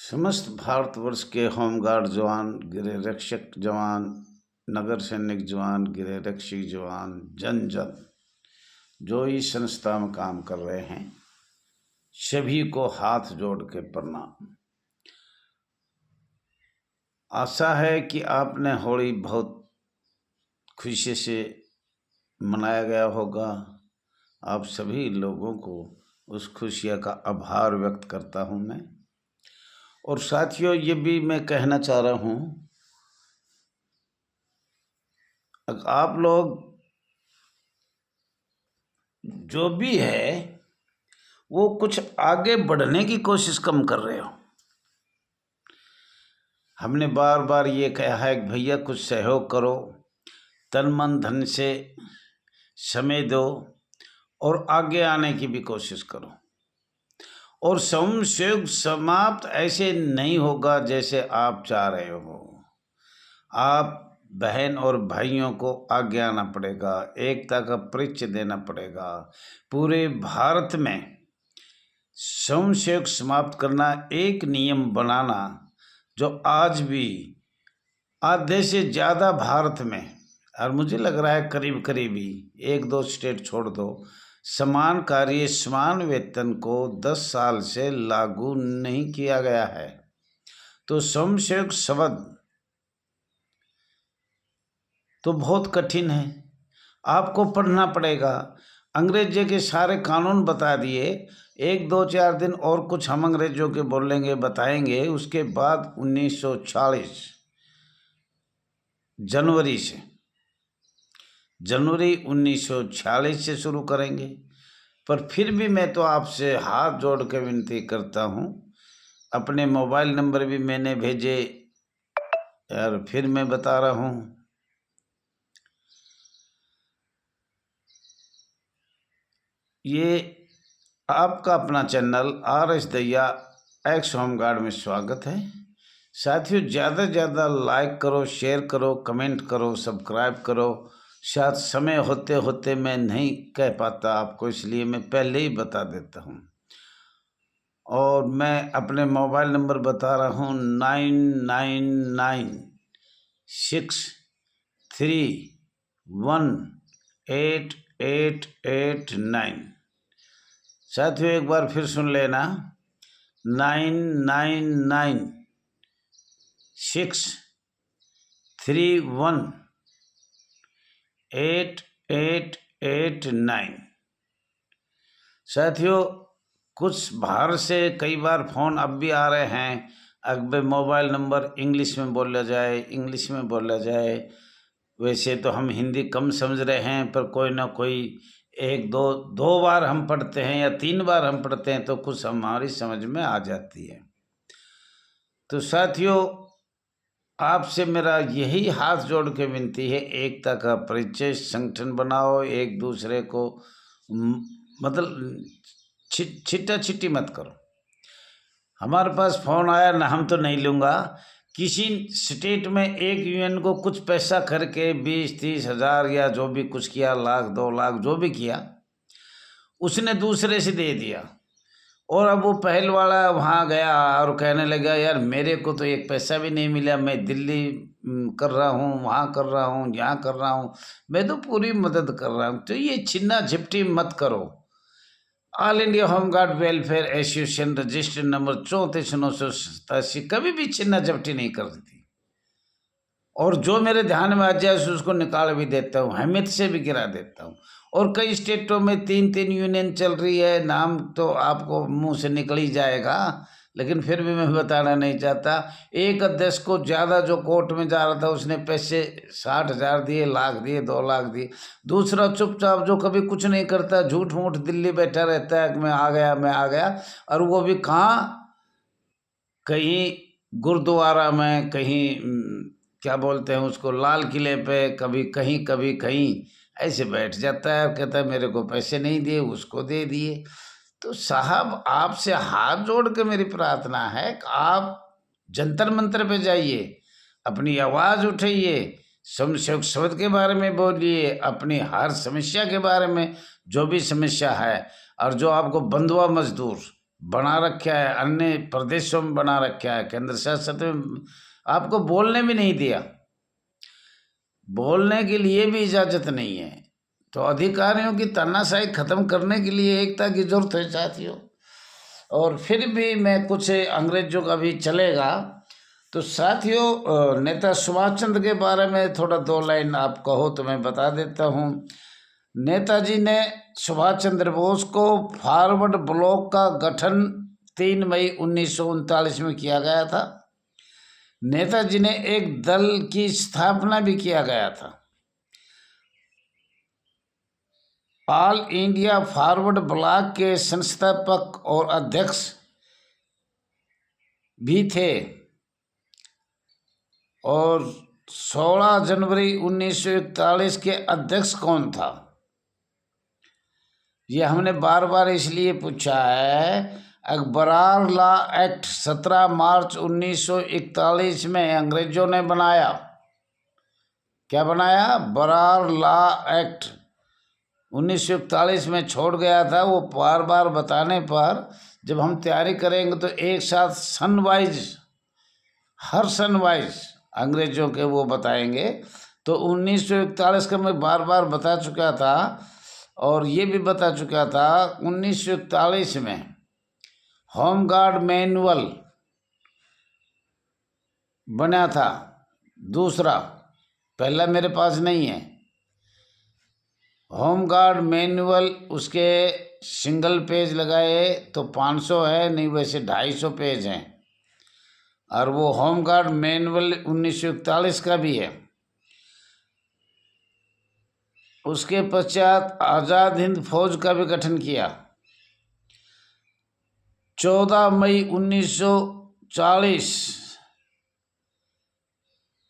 समस्त भारतवर्ष के होमगार्ड जवान, गृह रक्षक जवान, नगर सैनिक जवान, गृह रक्षक जवान, जन जन जो इस संस्था में काम कर रहे हैं, सभी को हाथ जोड़ के प्रणाम। आशा है कि आपने होली बहुत खुशी से मनाया गया होगा। आप सभी लोगों को उस खुशियाँ का आभार व्यक्त करता हूँ मैं। और साथियों, ये भी मैं कहना चाह रहा हूँ, आप लोग जो भी है वो कुछ आगे बढ़ने की कोशिश कम कर रहे हो। हमने बार बार ये कहा है कि भैया कुछ सहयोग करो, तन मन धन से समय दो और आगे आने की भी कोशिश करो। और संयोग समाप्त ऐसे नहीं होगा जैसे आप चाह रहे हो। आप बहन और भाइयों को आगे आना पड़ेगा, एकता का परिचय देना पड़ेगा। पूरे भारत में संयोग समाप्त करना, एक नियम बनाना जो आज भी आधे से ज़्यादा भारत में, और मुझे लग रहा है करीब करीब ही एक दो स्टेट छोड़ दो, समान कार्य समान वेतन को 10 साल से लागू नहीं किया गया है। तो संयोग शब्द तो बहुत कठिन है, आपको पढ़ना पड़ेगा। अंग्रेजी के सारे कानून बता दिए, 1 2 4 दिन और कुछ हम अंग्रेजों के बोलेंगे, बताएंगे। उसके बाद 1940 जनवरी 1946 से शुरू करेंगे। पर फिर भी मैं तो आपसे हाथ जोड़ के विनती करता हूँ, अपने मोबाइल नंबर भी मैंने भेजे यार, फिर मैं बता रहा हूँ, ये आपका अपना चैनल RS दैया एक्स होमगार्ड में स्वागत है। साथियों, ज़्यादा से ज़्यादा लाइक करो, शेयर करो, कमेंट करो, सब्सक्राइब करो। शायद समय होते होते मैं नहीं कह पाता आपको, इसलिए मैं पहले ही बता देता हूँ। और मैं अपने मोबाइल नंबर बता रहा हूँ, 9996318889। साथियों, एक बार फिर सुन लेना, 9996318889। साथियों, कुछ बाहर से कई बार फ़ोन अब भी आ रहे हैं, अगर मोबाइल नंबर इंग्लिश में बोला जाए। वैसे तो हम हिंदी कम समझ रहे हैं, पर कोई ना कोई एक दो बार हम पढ़ते हैं या 3 बार हम पढ़ते हैं तो कुछ हमारी समझ में आ जाती है। तो साथियों, आपसे मेरा यही हाथ जोड़ के विनती है, एकता का परिचय संगठन बनाओ, एक दूसरे को मतलब छिट्टा छिट्टी मत करो। हमारे पास फ़ोन आया ना, हम तो नहीं लूँगा। किसी स्टेट में एक यूनियन को कुछ पैसा करके 20-30 हज़ार या जो भी कुछ किया, लाख 2 लाख जो भी किया, उसने दूसरे से दे दिया। और अब वो पहल वाला वहाँ गया और कहने लगा, यार मेरे को तो एक पैसा भी नहीं मिला, मैं दिल्ली कर रहा हूँ, वहाँ कर रहा हूँ, यहाँ कर रहा हूँ, मैं तो पूरी मदद कर रहा हूँ। तो ये छिन्ना झपटी मत करो। All India home guard welfare association registered number 34,987 कभी भी छिन्ना झपटी नहीं करती। और जो मेरे ध्यान में आ जाए उसको निकाल भी देता हूँ, अहमियत से भी गिरा देता हूँ। और कई स्टेटों में 3-3 यूनियन चल रही है, नाम तो आपको मुंह से निकल ही जाएगा, लेकिन फिर भी मैं बताना नहीं चाहता। एक अध्यक्ष को ज़्यादा जो कोर्ट में जा रहा था, उसने पैसे 60,000 दिए, लाख दिए, 2 लाख दिए। दूसरा चुपचाप जो कभी कुछ नहीं करता, झूठ मूठ दिल्ली बैठा रहता है, मैं आ गया, और वो भी कहाँ, कहीं गुरुद्वारा में, कहीं क्या बोलते हैं उसको, लाल किले पे, कभी कहीं ऐसे बैठ जाता है और कहता है मेरे को पैसे नहीं दिए, उसको दे दिए। तो साहब, आपसे हाथ जोड़ के मेरी प्रार्थना है कि आप जंतर मंतर पे जाइए, अपनी आवाज़ उठाइए, संयोग शब्द के बारे में बोलिए, अपनी हर समस्या के बारे में जो भी समस्या है। और जो आपको बंधुआ मजदूर बना रखा है, अन्य प्रदेशों में बना रखा है, केंद्र शासित में आपको बोलने भी नहीं दिया, बोलने के लिए भी इजाज़त नहीं है। तो अधिकारियों की तानाशाही खत्म करने के लिए एकता की जरूरत है साथियों। और फिर भी मैं कुछ अंग्रेजों का भी चलेगा। तो साथियों, नेता सुभाष चंद्र के बारे में थोड़ा 2 लाइन आप कहो तो मैं बता देता हूँ। नेताजी ने सुभाष चंद्र बोस को फॉरवर्ड ब्लॉक का गठन 3 मई 1939 में किया गया था। नेताजी ने एक दल की स्थापना भी किया गया था। ऑल इंडिया फॉरवर्ड ब्लॉक के संस्थापक और अध्यक्ष भी थे। और 16 जनवरी 1941 के अध्यक्ष कौन था? ये हमने बार बार इसलिए पूछा है। बरार लॉ एक्ट 17 मार्च 1941 में अंग्रेजों ने बनाया। क्या बनाया? बरार लॉ एक्ट 1941 में छोड़ गया था। वो बार बार बताने पर जब हम तैयारी करेंगे तो एक साथ सनवाइज, हर सनवाइज अंग्रेजों के वो बताएंगे। तो 1941 का मैं बार बार बता चुका था और ये भी बता चुका था 1941 में होम गार्ड मैनुअल बना था, दूसरा, पहला मेरे पास नहीं है। होम गार्ड मैनुअल उसके सिंगल पेज लगाए तो 500 है, नहीं वैसे 250 पेज हैं। और वो होम गार्ड मैनुअल 1941 का भी है। उसके पश्चात आज़ाद हिंद फौज का भी गठन किया। 14 मई 1940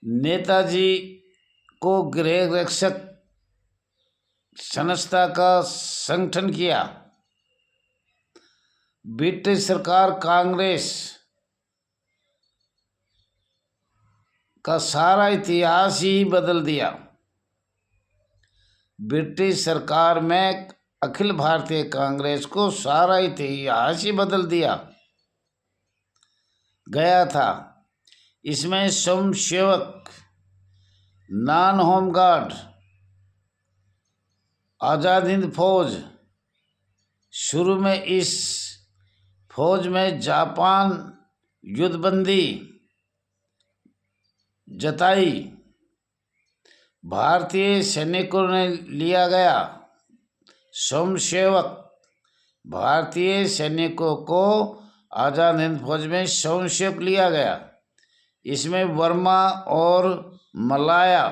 नेताजी को गृह रक्षक संस्था का संगठन किया। ब्रिटिश सरकार कांग्रेस का सारा इतिहास ही बदल दिया। ब्रिटिश सरकार में अखिल भारतीय कांग्रेस को सारा इतिहास ही बदल दिया गया था। इसमें स्वयंसेवक, non home guard, Azad Hind फौज, शुरू में इस फौज में जापान युद्धबंदी जताई, भारतीय सैनिकों ने लिया गया। स्वयंसेवक, भारतीय सैनिकों को आज़ाद हिंद फौज में स्वयंसेवक लिया गया। इसमें वर्मा और मलाया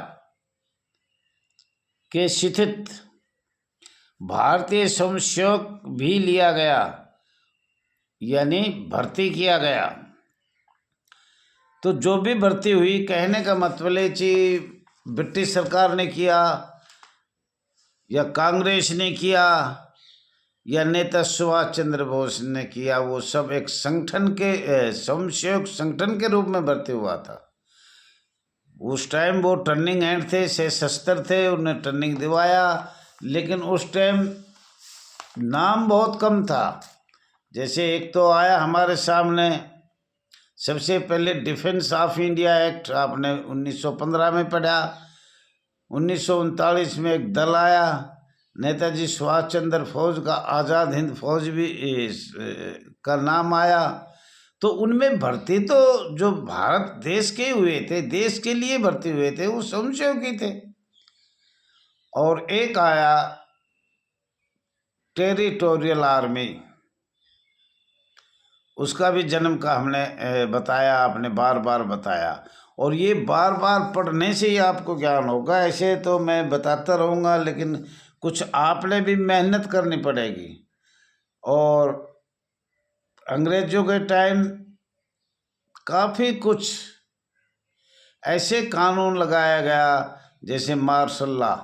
के स्थित भारतीय स्वयंसेवक भी लिया गया, यानी भर्ती किया गया। तो जो भी भर्ती हुई, कहने का मतलब है कि ब्रिटिश सरकार ने किया या कांग्रेस ने किया या नेता सुभाष चंद्र बोस ने किया, वो सब एक संगठन के स्वयंसेवक संगठन के रूप में भर्ती हुआ था। उस टाइम वो टर्निंग एंड थे, सशस्त्र थे, उन्हें टर्निंग दिवाया। लेकिन उस टाइम नाम बहुत कम था। जैसे एक तो आया हमारे सामने सबसे पहले डिफेंस ऑफ इंडिया एक्ट, आपने 1915 में पढ़ा। 1939 में एक दल आया, नेताजी सुभाष चंद्र फौज का आज़ाद हिंद फौज भी का नाम आया। तो उनमें भर्ती तो जो भारत देश के हुए थे, देश के लिए भर्ती हुए थे, वो स्वयंसेवक थे। और एक आया टेरिटोरियल आर्मी, उसका भी जन्म का हमने बताया, आपने बार बार बताया। और ये बार बार पढ़ने से ही आपको ज्ञान होगा। ऐसे तो मैं बताता रहूँगा, लेकिन कुछ आपने भी मेहनत करनी पड़ेगी। और अंग्रेजों के टाइम काफ़ी कुछ ऐसे कानून लगाया गया, जैसे मार्शल लॉ,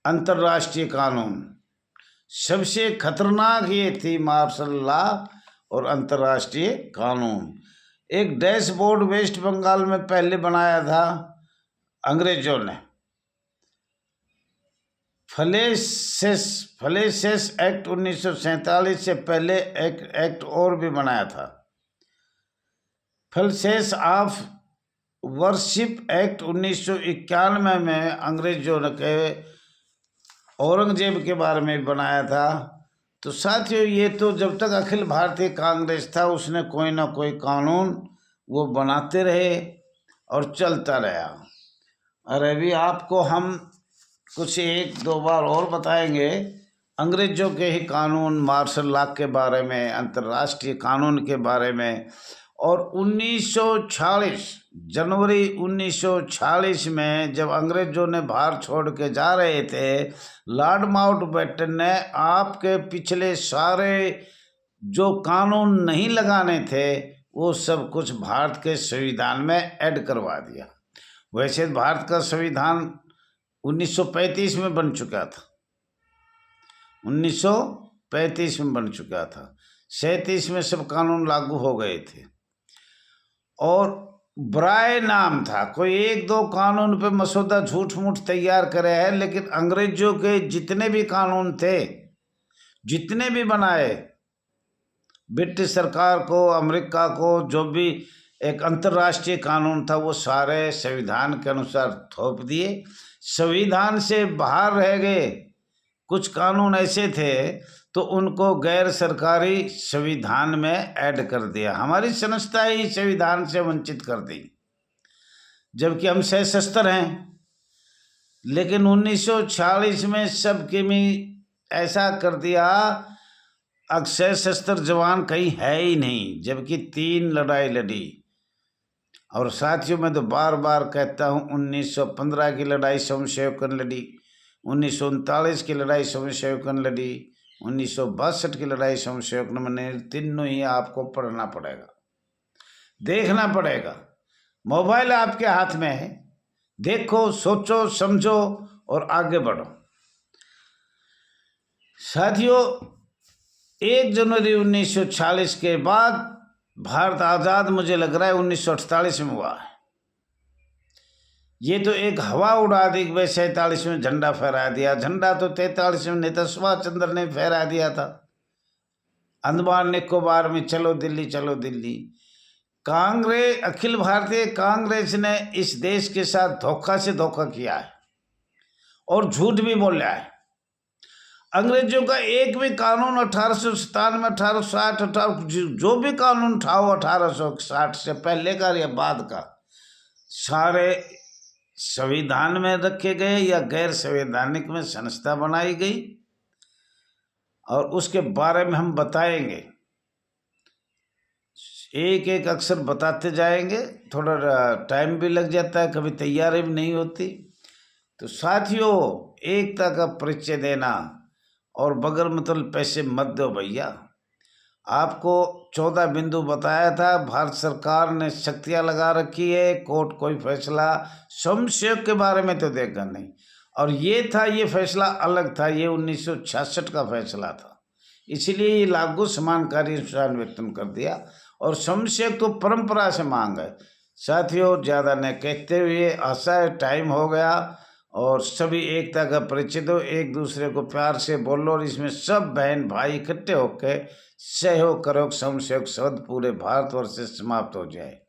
अंतर्राष्ट्रीय कानून। सबसे खतरनाक ये थी मार्शल लॉ और अंतर्राष्ट्रीय कानून। एक डैशबोर्ड वेस्ट बंगाल में पहले बनाया था अंग्रेजों ने। फलेसेस एक्ट 1947 से पहले एक एक्ट और भी बनाया था, फलेसेस ऑफ वर्शिप एक्ट 1991 में अंग्रेजों ने औरंगजेब के बारे में बनाया था। तो साथियों, ये तो जब तक अखिल भारतीय कांग्रेस था उसने कोई ना कोई कानून वो बनाते रहे और चलता रहा। और अभी आपको हम कुछ एक दो बार और बताएंगे अंग्रेजों के ही कानून, मार्शल लॉ के बारे में, अंतर्राष्ट्रीय कानून के बारे में। और 1946 जनवरी 1946 में जब अंग्रेजों ने भारत छोड़ के जा रहे थे, लॉर्ड माउंटबेटन ने आपके पिछले सारे जो कानून नहीं लगाने थे वो सब कुछ भारत के संविधान में ऐड करवा दिया। वैसे भारत का संविधान 1935 में बन चुका था, 1935 में बन चुका था। 37 में सब कानून लागू हो गए थे। और ब्राय नाम था, कोई एक दो कानून पे मसौदा झूठ मूठ तैयार करे है, लेकिन अंग्रेजों के जितने भी कानून थे, जितने भी बनाए, ब्रिटिश सरकार को, अमेरिका को, जो भी एक अंतर्राष्ट्रीय कानून था वो सारे संविधान के अनुसार थोप दिए। संविधान से बाहर रह गए कुछ कानून ऐसे थे तो उनको गैर सरकारी संविधान में ऐड कर दिया। हमारी संस्था ही संविधान से वंचित कर दी, जबकि हम सशस्त्र हैं। लेकिन 1946 में सबके में ऐसा कर दिया, अक्षय सशस्त्र जवान कहीं है ही नहीं, जबकि 3 लड़ाई लड़ी। और साथियों, मैं तो बार बार कहता हूँ, 1915 की लड़ाई सोमसेवक ने लड़ी, 1939 की लड़ाई सोमसेवक ने लड़ी, 1962 की लड़ाई सोमसेवक ने। तीनों ही आपको पढ़ना पड़ेगा, देखना पड़ेगा। मोबाइल आपके हाथ में है, देखो, सोचो, समझो और आगे बढ़ो। साथियों, 1 जनवरी 1946 के बाद भारत आज़ाद मुझे लग रहा है 1948 में हुआ है। ये तो एक हवा उड़ा दी। भाई 47 में झंडा फहरा दिया, झंडा तो 43 में नेता सुभाष चंद्र ने फहरा दिया था। अंडमान निकोबार में चलो दिल्ली, चलो दिल्ली। कांग्रेस, अखिल भारतीय कांग्रेस ने इस देश के साथ धोखा से धोखा किया है और झूठ भी बोला है। अंग्रेजों का एक भी कानून 1897, 1860, जो भी कानून था वो 1860 से पहले का या बाद का, सारे संविधान में रखे गए या गैर संवैधानिक में संस्था बनाई गई। और उसके बारे में हम बताएंगे, एक एक अक्षर बताते जाएंगे। थोड़ा टाइम भी लग जाता है, कभी तैयारी भी नहीं होती। तो साथियों, एकता का परिचय देना और बगैर मतलब पैसे मत दो भैया। आपको 14 बिंदु बताया था, भारत सरकार ने शक्तियां लगा रखी है, कोर्ट कोई फैसला सोमसेवक के बारे में तो देगा नहीं। और ये था, ये फैसला अलग था, ये 1966 का फैसला था, इसलिए ये लागू समानकारी अनुसार वेतन कर दिया। और सोमसेवक तो परंपरा से मांग है। साथियों, ज़्यादा न कहते हुए, आशा है टाइम हो गया, और सभी एकता का परिचय दो, एक दूसरे को प्यार से बोलो, और इसमें सब बहन भाई इकट्ठे होकर सहयोग करो, सोमसेवक शब्द पूरे भारतवर्ष से समाप्त हो जाए।